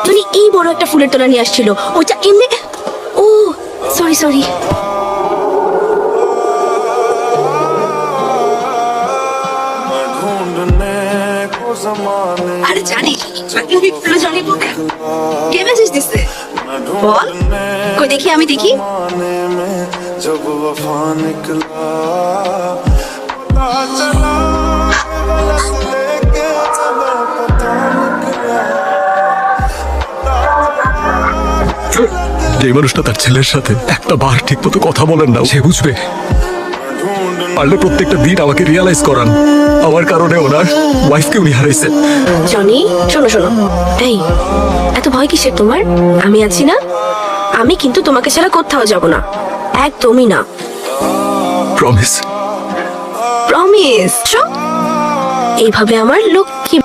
তুমি এই বড় একটা ফুলের তোলা নিয়ে আসছিল, ওইটা এমনি। ও সরি সরি। আরে জানি তুমি ফুলে জানি বুকে কে মেসেজ দিছে বল, কই দেখি আমি দেখি। जब वफा निकला पता चला लेके चला पता निकला যে মানুষটা তার ছেলের সাথে একটা বার ঠিক মতো কথা বলেন না, সে বুঝবে। পারলে প্রত্যেকটা দিন আমাকে রিয়ালাইজ করান আমার কারণে ওনার ওয়াইফকে উনি হারাইছেন। জনি শোনো শোনো, এই এত ভয় কিসের তোমার? আমি আছি না, আমি কিন্তু তোমাকে ছাড়া কোথাও যাব না, একদমই না। প্রমিস। প্রমিস। এইভাবে আমার লক্ষ্মী